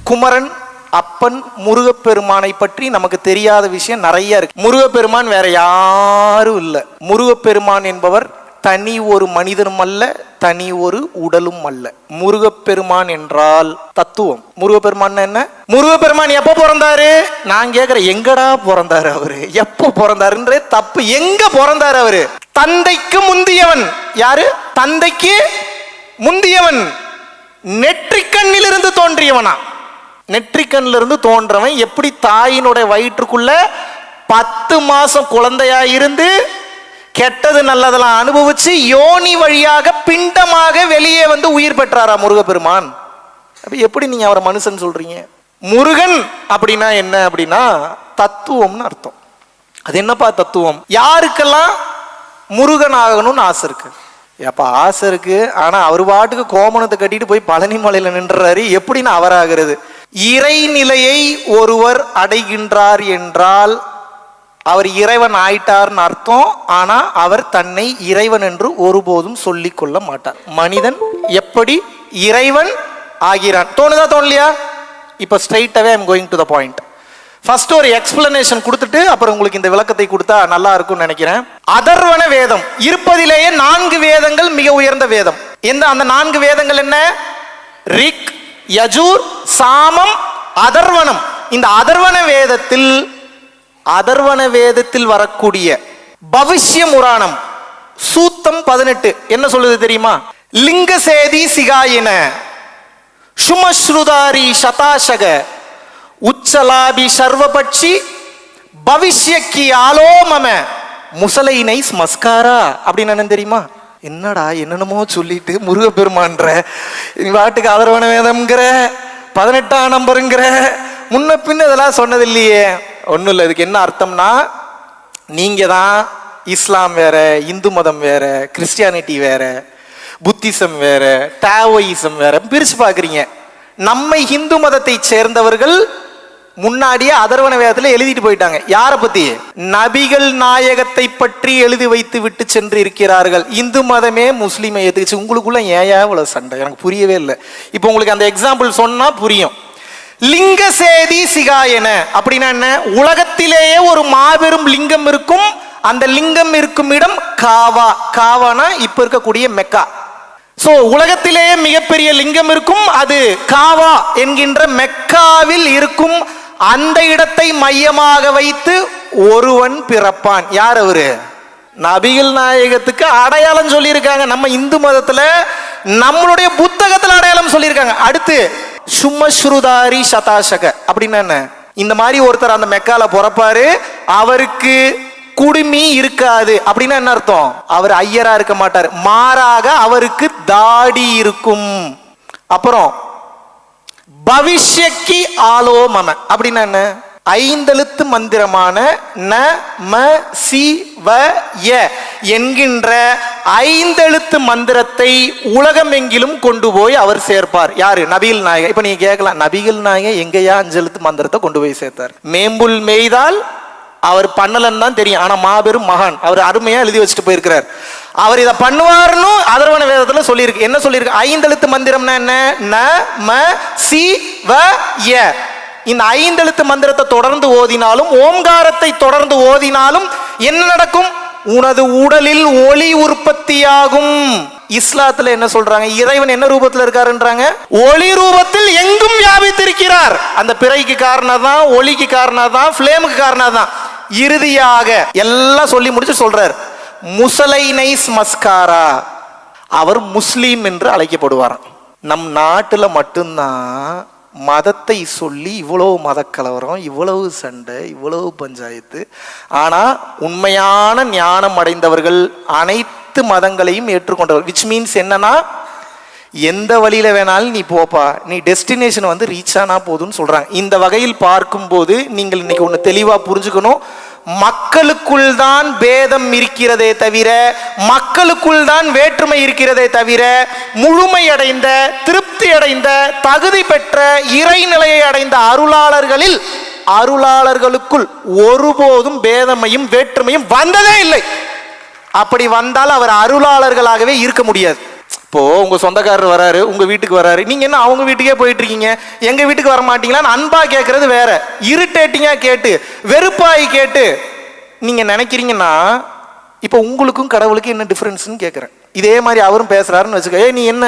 குமரன், அப்பன், முருகப்பெருமானை பற்றி நமக்கு தெரியாத விஷயம் நிறைய இருக்கு. முருகப்பெருமான் வேற யாரும் இல்லை. முருகப்பெருமான் என்பவர் தனி ஒரு மனிதனும் அல்ல, தனி ஒரு உடலும் அல்ல. முருகப்பெருமான் என்றால் தத்துவம். முருகப்பெருமான் என்ன? முருகப்பெருமான் எப்ப பிறந்தாரு? நான் கேக்குறேன், எங்கடா பிறந்தாரு அவரு? எப்ப பிறந்தாருன்றே தப்பு. எங்க பிறந்தாரு அவரு? தந்தைக்கு முந்தியவன். யாரு? தந்தைக்கு முந்தியவன். நெற்றிக்கண்ணிலிருந்து தோன்றியவனா? நெற்றிக்கண்ணிலிருந்து தோன்றவன் எப்படி தாயினுடைய வயிற்றுக்குள்ள 10 மாசம் குழந்தையா இருந்து கெட்டது நல்லதெல்லாம் அனுபவிச்சு யோனி வழியாக பிண்டமாக வெளியே வந்து உயிர் பெற்றாரா முருகப்பெருமான்? அப்ப எப்படி நீங்க அவரை மனுஷன் சொல்றீங்க? முருகன் அப்படின்னா என்ன அப்படின்னா தத்துவம்னு அர்த்தம். அது என்னப்பா தத்துவம்? யாருக்கெல்லாம் முருகன் ஆகணும்னு ஆசை இருக்கு? அப்ப ஆசை இருக்கு, ஆனா அவர் பாட்டுக்கு கோமணத்தை கட்டிட்டு போய் பழனி மலையில நின்றாரு. எப்படின்னு அவர் ஆகிறது? இறைநிலையை ஒருவர் அடைகின்றார் என்றால் அவர் இறைவன் ஆயிட்டார்னு அர்த்தம். ஆனா அவர் தன்னை இறைவன் என்று ஒருபோதும் சொல்லிக் கொள்ள மாட்டார். மனிதன் எப்படி இறைவன் ஆகிறான்? தோணுதா தோணலையா? இப்ப ஸ்ட்ரைட்டாவே I am going to the point. First ஒரு எக்ஸ்பிளனேஷன் கொடுத்துட்டு அப்புறம் உங்களுக்கு இந்த விளக்கத்தை கொடுத்தா நல்லா இருக்கும்னு நினைக்கிறேன். அதர்வன வேதம் இருப்பதிலேயே 4 வேதங்கள் மிக உயர்ந்த வேதம். எந்த அந்த 4 வேதங்கள் என்ன? ரிக், யஜூர், சாமம், அதர்வனம். இந்த அதர்வன வேதத்தில் வரக்கூடிய பவிஷ்ய புராணம் சூத்தம் 18 என்ன சொல்லுது தெரியுமா? லிங்கசேதி சிகாயின சுமஸ்ருதாரி சதாசக உச்சலாபி சர்வபட்சி பவிஷ்யக்கி ஆலோமம முசலைனை ஸ்மஸ்காரா அப்படின்னு என்ன தெரியுமா? என்னடா என்னென்னமோ சொல்லிட்டு முருகப்பெருமான்ற வாட்டுக்கு அதர்வன வேதம்ங்கிற 18ஆம் நம்பருங்கிற முன்ன பின்ன இதெல்லாம் சொன்னது இல்லையே. ஒன்றும் இல்லை. இதுக்கு என்ன அர்த்தம்னா, நீங்க தான் இஸ்லாம் வேற, இந்து மதம் வேற, கிறிஸ்டியானிட்டி வேற, புத்திசம் வேற, டாவோயிசம் வேற பிரிச்சு பாக்குறீங்க. நம்மை இந்து மதத்தை சேர்ந்தவர்கள் முன்னாடியே அதர்வன வேதத்துல எழுதிட்டு போயிட்டாங்க. யாரை பத்தி? நபிகள் நாயகத்தை பற்றி எழுதி வைத்து விட்டு சென்று இருக்கிறார்கள். இந்து மதமே முஸ்லீமை ஏத்துக்குச்சு. உங்களுக்குள்ள ஏன் இவ்வளவு சண்டை? எனக்கு புரியவே இல்லை. இப்போ உங்களுக்கு அந்த எக்ஸாம்பிள் சொன்னா புரியும். லிங்கசேதி சிகாயன அப்படின்னா என்ன? உலகத்திலேயே ஒரு மாபெரும் லிங்கம் இருக்கும். அந்த லிங்கம் இருக்கும் இடம் காவா. காவானா இப்ப இருக்கக்கூடிய மெக்கா. சோ உலகத்திலேயே மிகப்பெரிய லிங்கம் இருக்கும். அது காவா என்கின்ற மெக்காவில் இருக்கும். அந்த இடத்தை மையமாக வைத்து ஒருவன் பிறப்பான். யார் அவரு? நபிகள் நாயகத்துக்கு அடையாளம் சொல்லியிருக்காங்க. நம்ம இந்து மதத்துல நம்மளுடைய புத்தகத்துல அடையாளம் சொல்லியிருக்காங்க. அடுத்து சுமஸ்ருதாரி சதாசக அப்படின்னா என்ன? இந்த மாதிரி ஒருத்தர் அந்த மெக்கால பிறப்பாரு. அவருக்கு குடுமி இருக்காது அப்படின்னா என்ன அர்த்தம்? அவர் ஐயரா இருக்க மாட்டார். மாறாக அவருக்கு தாடி இருக்கும். அப்புறம் பவிஷ்யக்கி ஆலோமம அப்படின்னா என்ன? 5 எழுத்து மந்திரமான ந ம சி வ ய என்கின்ற 5 எழுத்து மந்திரத்தை உலகம் எங்கிலும் கொண்டு போய் அவர் சேர்ப்பார். யாரு? நபிகள் நாயகம். இப்ப நீங்க கேட்கலாம், நபிகள் நாயகம் எங்கயா 5 எழுத்து மந்திரத்தை கொண்டு போய் சேர்த்தார்? மேம்புல் மேய்தால் அவர் பண்ணலன்னு தான் தெரியும். ஆனா மாபெரும் மகான், அவர் அருமையா எழுதி வச்சுட்டு போயிருக்கிறார். அவர் இதை பண்ணுவார்னு அதர்வன வேதத்துல சொல்லியிருக்கு. என்ன சொல்லியிருக்கு? 5 எழுத்து மந்திரம்னா என்ன? ந ம சி வ ய. இந்த 5 எழுத்து மந்திரத்தை தொடர்ந்து ஓதினாலும், ஓம்காரத்தை தொடர்ந்து ஓதினாலும் என்ன நடக்கும்? உனது உடலில் ஒளி உற்பத்தியாகும். இஸ்லாத்துல என்ன சொல்றாங்க? இறைவன் என்ன ரூபத்தில் இருக்காருன்றாங்க? ஒளி ரூபத்தில் எங்கும் வியாபித்திருக்கிறார். அந்த பிறைக்கு காரணம் தான், ஒளிக்கு காரணம் தான், ஃபிளேமுக்கு காரணம் தான். இறுதியாக எல்லாம் சொல்லி முடிச்சு சொல்றார், முசலைனை ஸ்மஸ்காரா. அவர் முஸ்லீம் என்று அழைக்கப்படுவாராம். நம் நாட்டுல மட்டும்தான் மதத்தை சொல்லி இவ்வளவு மதக்கலவரம், இவ்வளவு சண்டை, இவ்வளவு பஞ்சாயத்து. ஆனா உண்மையான ஞானம் அடைந்தவர்கள் அனைத்து மதங்களையும் ஏற்றுக்கொண்டவர். விச் மீன்ஸ் என்னன்னா, எந்த வழியில வேணாலும் நீ போப்பா, நீ டெஸ்டினேஷன் வந்து ரீச் ஆனா போதும்னு சொல்றாங்க. இந்த வகையில் பார்க்கும்போது நீங்கள் இன்னைக்கு ஒன்று தெளிவா புரிஞ்சுக்கணும். மக்களுக்குள் தான் பேதம் இருக்கிறதே தவிர, மக்களுக்குள் தான் வேற்றுமை இருக்கிறதே தவிர, முழுமையடைந்த, திருப்தி அடைந்த, தகுதி பெற்ற, இறைநிலையை அடைந்த அருளாளர்களுக்குள் ஒருபோதும் பேதமையும் வேற்றுமையும் வந்ததே இல்லை. அப்படி வந்தால் அவர் அருளாளர்களாகவே இருக்க முடியாது. இப்போ உங்க சொந்தக்காரர் வராரு, உங்க வீட்டுக்கு வராரு, நீங்க என்ன அவங்க வீட்டுக்கே போயிட்டு இருக்கீங்க, எங்க வீட்டுக்கு வர மாட்டீங்களான்னு அன்பா கேட்கறது வேற. இரிட்டேட்டிங்கா கேட்டு வெறுப்பாய் கேட்டு நீங்க நினைக்கிறீங்கன்னா இப்போ உங்களுக்கும் கடவுளுக்கு என்ன டிஃபரன்ஸ்னு கேட்குறேன். இதே மாதிரி அவரும் பேசுறாருன்னு வச்சுக்க, நீ என்ன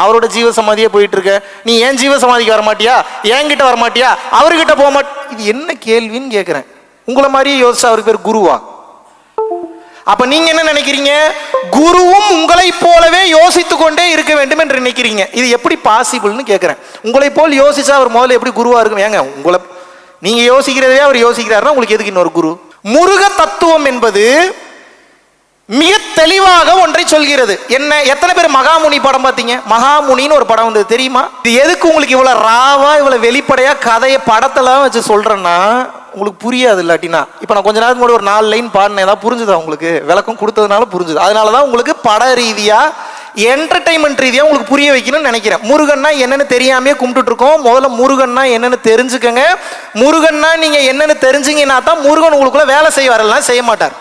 அவரோட ஜீவ சமாதியே போயிட்டு இருக்க, நீ ஏன் ஜீவ சமாதிக்கு வர மாட்டியா, என்கிட்ட வர மாட்டியா, அவர்கிட்ட போக மாட், இது என்ன கேள்வின்னு கேட்குறேன். உங்களை மாதிரியே யோசிச்சா அவருக்கு பேர் குருவா? அப்ப நீங்க என்ன நினைக்கிறீங்க, குருவும் உங்களை போலவே யோசித்து கொண்டே இருக்க வேண்டும் என்று நினைக்கிறீங்க. இது எப்படி பாசிபிள்னு கேட்கிறேன். உங்களை போல் யோசிச்சா அவர் முதல்ல எப்படி குருவா இருக்கும்? ஏங்க உங்களை நீங்க யோசிக்கிறதே அவர் யோசிக்கிறாருன்னா உங்களுக்கு எதுக்கு இன்னொரு குரு? முருக தத்துவம் என்பது மிக தெளிவாக ஒன்றை சொல்கிறது. என்ன, எத்தனை பேர் மகாமுனி படம் பார்த்தீங்க? மகாமுனின்னு ஒரு படம் வந்தது தெரியுமா? இது எதுக்கு உங்களுக்கு இவ்வளவு ராவா இவ்வளவு வெளிப்படையா கதையை படத்தெல்லாம் வச்சு சொல்றேன்னா உங்களுக்கு புரியாது. இல்லாட்டினா இப்ப நான் கொஞ்ச நேரத்துக்கு முன்னாடி ஒரு 4 லைன் பாடினேன், ஏதாவது புரிஞ்சுதா உங்களுக்கு? விளக்கம் கொடுத்ததுனால புரிஞ்சுது. அதனாலதான் உங்களுக்கு பட ரீதியா என்டர்டைன்மெண்ட் ரீதியா உங்களுக்கு புரிய வைக்கணும்னு நினைக்கிறேன். முருகன்னா என்னன்னு தெரியாமே கும்பிட்டு இருக்கோம். முதல்ல முருகன்னா என்னன்னு தெரிஞ்சுக்கங்க. முருகன்னா நீங்க என்னன்னு தெரிஞ்சுங்கன்னா தான் முருகன் உங்களுக்குள்ள வேலை செய்ய வரலாம், செய்ய மாட்டார்.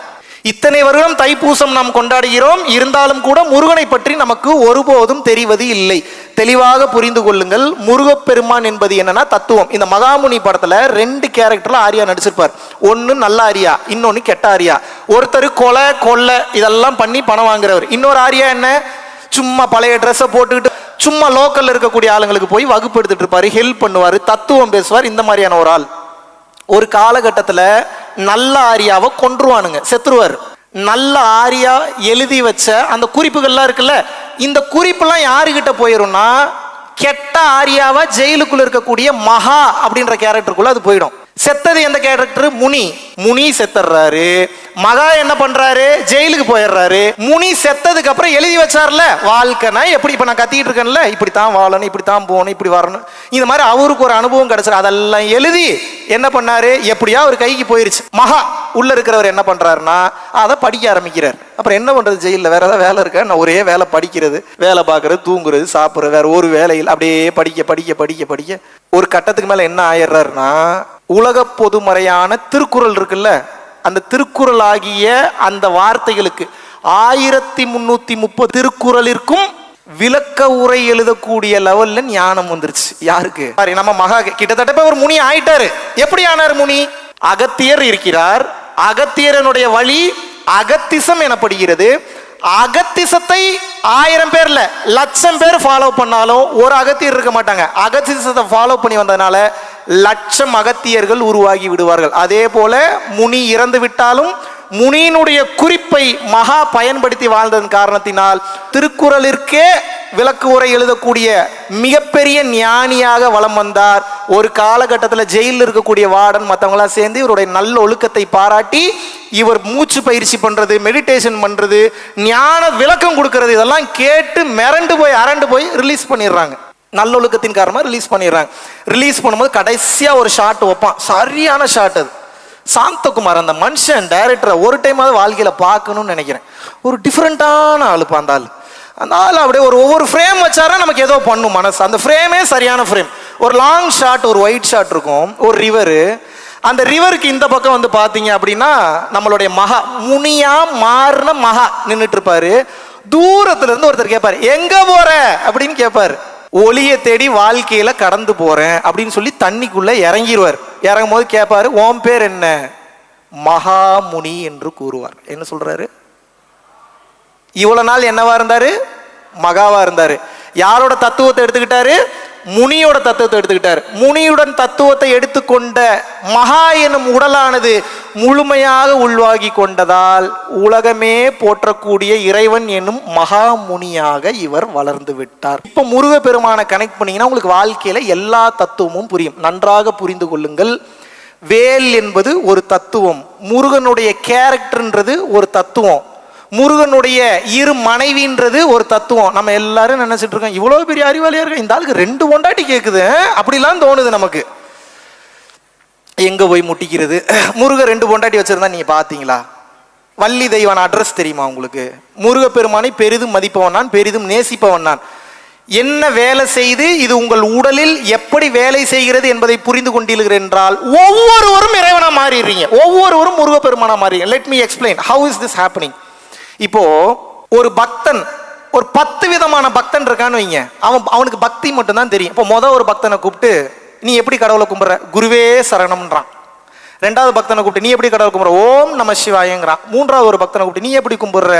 இத்தனை வருடம் தைப்பூசம் நாம் கொண்டாடுகிறோம், இருந்தாலும் கூட முருகனை பற்றி நமக்கு ஒருபோதும் தெரிவது இல்லை. தெளிவாக புரிந்து கொள்ளுங்கள். முருகப்பெருமான் என்பது என்னன்னா தத்துவம். இந்த மகாமுனி படத்துல 2 கேரக்டர்ல ஆரியா நடிச்சிருப்பார். ஒன்னு நல்ல ஆரியா, இன்னொன்னு கெட்ட ஆரியா. ஒருத்தர் கொலை கொள்ளை இதெல்லாம் பண்ணி பணம் வாங்குறவர். இன்னொரு ஆரியா என்ன, சும்மா பழைய ட்ரெஸ்ஸை போட்டுக்கிட்டு சும்மா லோக்கல்ல இருக்கக்கூடிய ஆளுங்களுக்கு போய் வகுப்பு எடுத்துட்டு இருப்பாரு, ஹெல்ப் பண்ணுவாரு, தத்துவம் பேசுவார். இந்த மாதிரியான ஒரு ஆள். ஒரு காலகட்டத்தில் நல்ல ஆரியாவை கொன்றுவானுங்க, செத்துருவார். நல்ல ஆரியா எழுதி வச்ச அந்த குறிப்புகள்லாம் இருக்குல்ல, இந்த குறிப்பெல்லாம் யாருக்கிட்ட போயிரும்னா கெட்ட ஆரியாவா ஜெயிலுக்குள்ள இருக்கக்கூடிய மகா அப்படின்ற கேரக்டருக்குள்ள அது போயிடும். செத்தது எந்த கேரக்டர்? முனி. முனி செத்துறாரு. மகா என்ன பண்றாரு? ஜெயிலுக்கு போயிடுறாரு. முனி செத்ததுக்கு அப்புறம் எழுதி வச்சார்ல வாழ்க்கைனா எப்படி, இப்ப நான் கத்திட்டு இருக்கேன்ல, இப்படித்தான் வாழணும், இப்படித்தான் போகணும், இப்படி வரணும், இந்த மாதிரி அவருக்கு ஒரு அனுபவம் கிடைச்சிரு. அதெல்லாம் எழுதி என்ன பண்ணாரு, எப்படியா ஒரு கைக்கு போயிருச்சு. மகா உள்ள இருக்கிறவர் என்ன பண்றாருன்னா அதை படிக்க ஆரம்பிக்கிறார். அப்புறம் என்ன பண்றது, ஜெயிலில் வேற ஏதாவது வேலை இருக்கா? நான் ஒரே வேலை படிக்கிறது, வேலை பார்க்கறது, தூங்குறது, சாப்பிட்றது, வேற ஒரு வேலையில் அப்படியே படிக்க படிக்க படிக்க படிக்க ஒரு கட்டத்துக்கு மேல என்ன ஆயிடுறாருன்னா உலக பொதுமறையான திருக்குறள் இருக்குல்ல, அந்த திருக்குறள் ஆகிய அந்த வார்த்தைகளுக்கு 1330 திருக்குறளிற்கும் விளக்க உரை எழுதக்கூடிய லெவல்ல ஞானம் வந்துருச்சு. யாருக்கு? நம்ம மகா கிட்டத்தட்ட ஒரு முனி ஆயிட்டாரு. எப்படி ஆனார் முனி? அகத்தியர் இருக்கிறார். அகத்தியரனுடைய வழி அகத்திசம் எனப்படுகிறது. அகத்திசத்தை 1000 பேர்ல 1,00,000 பேர் ஃபாலோ பண்ணாலும் ஒரு அகத்தியர் இருக்க மாட்டாங்க. அகத்திசத்தை ஃபாலோ பண்ணி வந்ததுனால 1,00,000 அகத்தியர்கள் உருவாகி விடுவார்கள். அதே போல முனி இறந்து விட்டாலும் முனியினுடைய குறிப்பை மகா பயன்படுத்தி வாழ்ந்ததன் காரணத்தினால் திருக்குறளிற்கே விளக்கு உரை எழுதக்கூடிய மிகப்பெரிய ஞானியாக வலம் வந்தார். ஒரு காலகட்டத்தில் ஜெயிலில் இருக்கக்கூடிய வார்டன் மற்றவங்களாம் சேர்ந்து இவருடைய நல்ல ஒழுக்கத்தை பாராட்டி இவர் மூச்சு பயிற்சி பண்றது, மெடிடேஷன் பண்றது, ஞான விளக்கம் கொடுக்கறது, இதெல்லாம் கேட்டு மிரண்டு போய் அரண்டு போய் ரிலீஸ் பண்ணிடுறாங்க. நல்லொழுக்கத்தின் காரணமாக ரிலீஸ் பண்ணிடுறாங்க. ரிலீஸ் பண்ணும்போது கடைசியா ஒரு ஷாட் வைப்பான், சரியான ஷாட். அது சாந்தகுமார் அந்த மனுஷன் டைரக்டரை ஒரு டைமாவது வாழ்க்கையில பார்க்கணும்னு நினைக்கிறேன். ஒரு டிஃப்ரெண்டான ஆளுப்பா அந்த ஆள். அந்த ஆள் அப்படியே ஒவ்வொரு ஃப்ரேம் வச்சாரா நமக்கு ஏதோ பண்ணும் மனசு. அந்த ஃப்ரேமே சரியான ஃப்ரேம். ஒரு லாங் ஷாட், ஒரு ஒயிட் ஷாட் இருக்கும், ஒரு ரிவரு. அந்த ரிவருக்கு இந்த பக்கம் வந்து பாத்தீங்க அப்படின்னா நம்மளுடைய மகா முனியா மாறின மகா நின்றுட்டு இருப்பாரு. தூரத்துல இருந்து ஒருத்தர் கேட்பாரு, எங்க போற அப்படின்னு கேட்பாரு. ஒளியை தேடி வாழ்க்கையில கடந்து போறேன் அப்படின்னு சொல்லி தண்ணிக்குள்ள இறங்கிடுவார். இறங்கும் போது கேட்பாரு, ஓம் பேர் என்ன? மகாமுனி என்று கூறுவார். என்ன சொல்றாரு? இவ்வளவு நாள் என்னவா இருந்தாரு? மகாவா இருந்தாரு. யாரோட தத்துவத்தை எடுத்துக்கிட்டாரு? முனியோட தத்துவத்தை எடுத்துக்கிட்டார். முனியுடன் தத்துவத்தை எடுத்துக்கொண்ட மகா எனும் உடலானது முழுமையாக உள்வாகி கொண்டதால் உலகமே போற்றக்கூடிய இறைவன் என்னும் மகா முனியாக இவர் வளர்ந்து விட்டார். இப்ப முருக பெருமானை கனெக்ட் பண்ணீங்கன்னா உங்களுக்கு வாழ்க்கையில எல்லா தத்துவமும் புரியும். நன்றாக புரிந்து கொள்ளுங்கள். வேல் என்பது ஒரு தத்துவம், முருகனுடைய கேரக்டர்ன்றது ஒரு தத்துவம், முருகனுடைய இரு மனைவின்றது ஒரு தத்துவம். நம்ம எல்லாரும் நினைச்சிட்டு இருக்கோம் இவ்வளவு பெரிய அறிவாளியா இருக்க இந்த ஆளுக்கு 2 பொண்டாட்டி கேக்குது அப்படிலாம் தோணுது நமக்கு. எங்க போய் முட்டிக்கிறது? முருகன் 2 பொண்டாட்டி வச்சிருந்தா நீங்க பாத்தீங்களா? வள்ளி தெய்வான அட்ரஸ் தெரியுமா உங்களுக்கு? முருகப்பெருமானை பெரிதும் மதிப்பவன் நான், பெரிதும் நேசிப்பவன் நான். என்ன வேலை செய்து இது உங்கள் உடலில் எப்படி வேலை செய்கிறது என்பதை புரிந்து கொண்டீர்கள் என்றால் ஒவ்வொருவரும் இறைவனா மாறிடுறீங்க, ஒவ்வொருவரும் முருகப்பெருமானா மாறீங்க. Let me explain how is this happening. இப்போ ஒரு பக்தன் ஒரு 10 விதமான பக்தன் இருக்கான்னு வைங்க, அவனுக்கு பக்தி மட்டும்தான் தெரியும். இப்போ ஒரு பக்தனை கூப்பிட்டு நீ எப்படி கடவுளை கும்பிட்ற? குருவே சரணம்ன்றான். 2வது பக்தனை கூப்பிட்டு நீ எப்படி கடவுளை கும்பிட்ற? ஓம் நம சிவாயங்கிறான். 3வது ஒரு பக்தனை கூப்பிட்டு நீ எப்படி கும்பிடுற?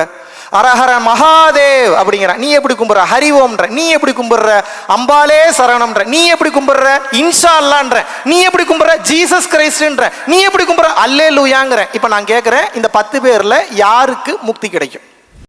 அரஹர மகாதேவ் அப்படிங்கிறான். நீ எப்படி கும்பிடுற? ஹரி ஓம்ன்ற. நீ எப்படி கும்பிடுற? அம்பாலே சரணம்ன்ற. நீ எப்படி கும்பிடுற? இன்ஷா அல்லான்ற. நீ எப்படி கும்பிடுற? ஜீசஸ் கிரைஸ்ட்ன்ற. நீ எப்படி கும்பிடுற? அல்லேலூயாங்கிற. இப்ப நான் கேட்கிறேன், இந்த 10 பேர்ல யாருக்கு முக்தி கிடைக்கும்?